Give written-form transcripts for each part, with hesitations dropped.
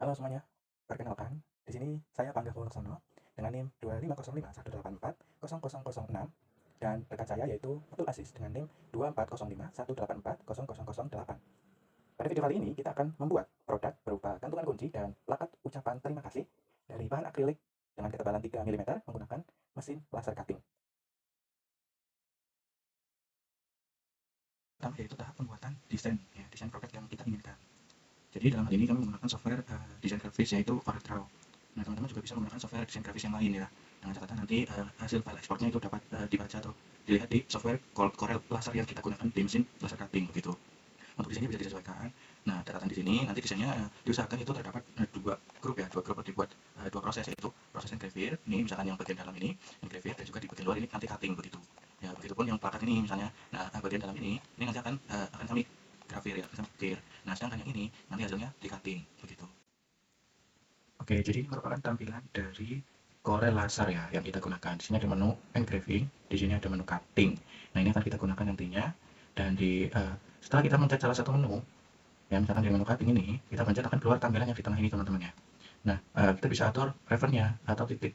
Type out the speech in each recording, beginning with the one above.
Halo semuanya, perkenalkan, di sini saya Pangga Purwaksono dengan NIM 25051840006 dan rekan saya yaitu Abdul Aziz dengan NIM 24051844008. Pada video kali ini kita akan membuat produk berupa gantungan kunci dan plakat ucapan terima kasih dari bahan akrilik dengan ketebalan 3 mm menggunakan mesin laser cutting. Pertama yaitu tahap pembuatan desain, desain produk yang kita inginkan. Jadi dalam hal ini kami menggunakan software desain grafis yaitu CorelDRAW. Nah, teman-teman juga bisa menggunakan software desain grafis yang lain ya. Dengan catatan nanti hasil file ekspornya itu dapat dibaca atau dilihat di software Corel Laser yang kita gunakan di mesin laser cutting begitu. Untuk desainnya bisa disesuaikan. Nah, catatan di sini nanti desainnya diusahakan itu terdapat dua grup dibuat dua proses, yaitu proses engraver. Ini misalkan yang bagian dalam ini engraver dan juga di bagian luar ini nanti cutting begitu. Ya, begitupun yang plakat ini misalnya. Nah, bagian dalam ini nanti akan kami grafir ya, ukir. Nah, sedangkan yang ini nanti hasilnya di cutting begitu. Oke, jadi ini merupakan tampilan dari Corel Laser ya yang kita gunakan. Di sini ada menu engraving, di sini ada menu cutting. Nah, ini akan kita gunakan nantinya. Dan setelah kita mencet salah satu menu, ya misalkan di menu cutting ini, kita pencet akan keluar tampilan yang di tengah ini teman-teman ya. Nah, kita bisa atur referennya atau titik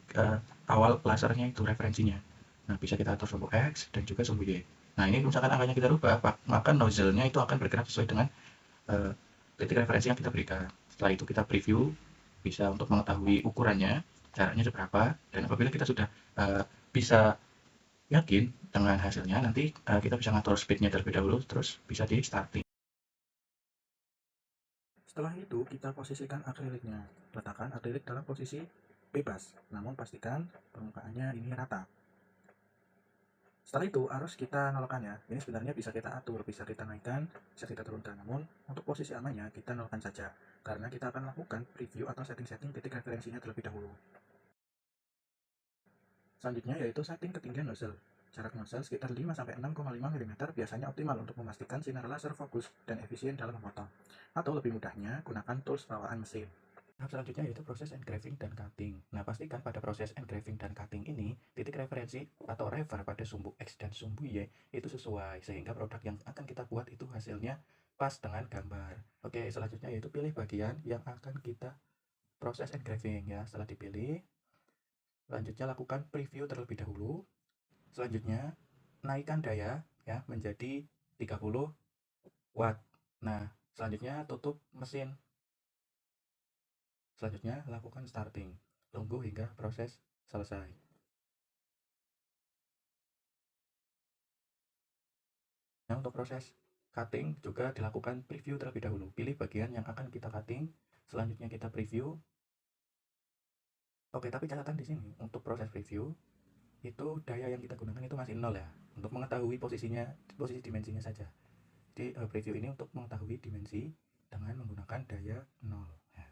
awal lasernya itu referensinya. Nah, bisa kita atur sumbu X dan juga sumbu Y. Nah, ini misalkan angkanya kita rubah, maka nozzle-nya itu akan bergerak sesuai dengan titik referensi yang kita berikan. Setelah itu kita preview, bisa untuk mengetahui ukurannya, jaraknya seberapa, dan apabila kita sudah bisa yakin dengan hasilnya, nanti kita bisa ngatur speednya terlebih dahulu, terus bisa di starting. Setelah itu, kita posisikan akriliknya. Letakkan akrilik dalam posisi bebas, namun pastikan permukaannya ini rata. Setelah itu, arus kita nolkan ya. Ini sebenarnya bisa kita atur, bisa kita naikkan, bisa kita turunkan. Namun, untuk posisi amannya, kita nolkan saja. Karena kita akan lakukan preview atau setting-setting titik referensinya terlebih dahulu. Selanjutnya yaitu setting ketinggian nozzle. Jarak nozzle sekitar 5-6,5 mm biasanya optimal untuk memastikan sinar laser fokus dan efisien dalam memotong. Atau lebih mudahnya, gunakan tools bawaan mesin. Tahap selanjutnya yaitu proses engraving dan cutting. Nah, pastikan pada proses engraving dan cutting ini, titik referensi atau refer pada sumbu X dan sumbu Y itu sesuai, sehingga produk yang akan kita buat itu hasilnya pas dengan gambar. Oke, selanjutnya yaitu pilih bagian yang akan kita proses engraving ya. Setelah dipilih, selanjutnya lakukan preview terlebih dahulu. Selanjutnya, naikkan daya ya menjadi 30 watt. Nah, selanjutnya tutup mesin. Selanjutnya, lakukan starting. Tunggu hingga proses selesai. Nah, untuk proses cutting juga dilakukan preview terlebih dahulu. Pilih bagian yang akan kita cutting, selanjutnya kita preview. Oke, tapi catatan di sini, untuk proses preview, itu daya yang kita gunakan itu masih 0 ya. Untuk mengetahui posisinya, posisi dimensinya saja. Jadi, preview ini untuk mengetahui dimensi dengan menggunakan daya 0. Ya.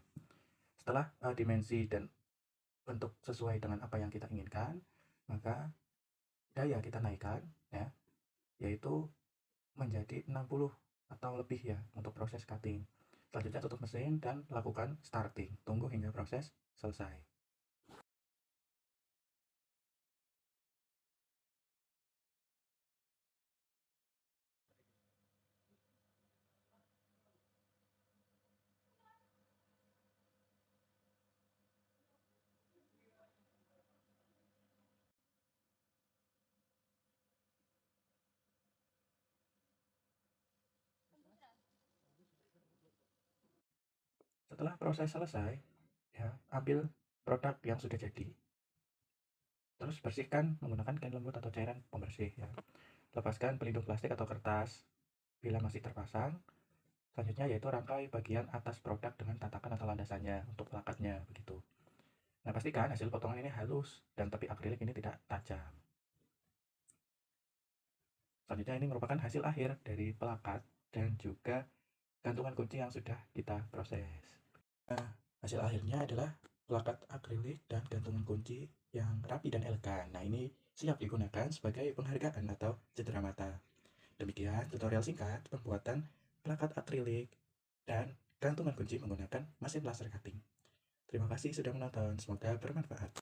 Setelah dimensi dan bentuk sesuai dengan apa yang kita inginkan, maka daya kita naikkan ya, yaitu menjadi 60 atau lebih ya untuk proses cutting. Selanjutnya tutup mesin dan lakukan starting. Tunggu hingga proses selesai. Setelah proses selesai, ya, ambil produk yang sudah jadi. Terus bersihkan menggunakan kain lembut atau cairan pembersih ya. Lepaskan pelindung plastik atau kertas bila masih terpasang. Selanjutnya yaitu rangkai bagian atas produk dengan tatakan atau landasannya untuk pelakatnya begitu. Nah, pastikan hasil potongan ini halus dan tepi akrilik ini tidak tajam. Selanjutnya ini merupakan hasil akhir dari pelakat dan juga gantungan kunci yang sudah kita proses. Nah, hasil akhirnya adalah plakat akrilik dan gantungan kunci yang rapi dan elegan. Nah, ini siap digunakan sebagai penghargaan atau cedera mata. Demikian tutorial singkat pembuatan plakat akrilik dan gantungan kunci menggunakan mesin laser cutting. Terima kasih sudah menonton, semoga bermanfaat.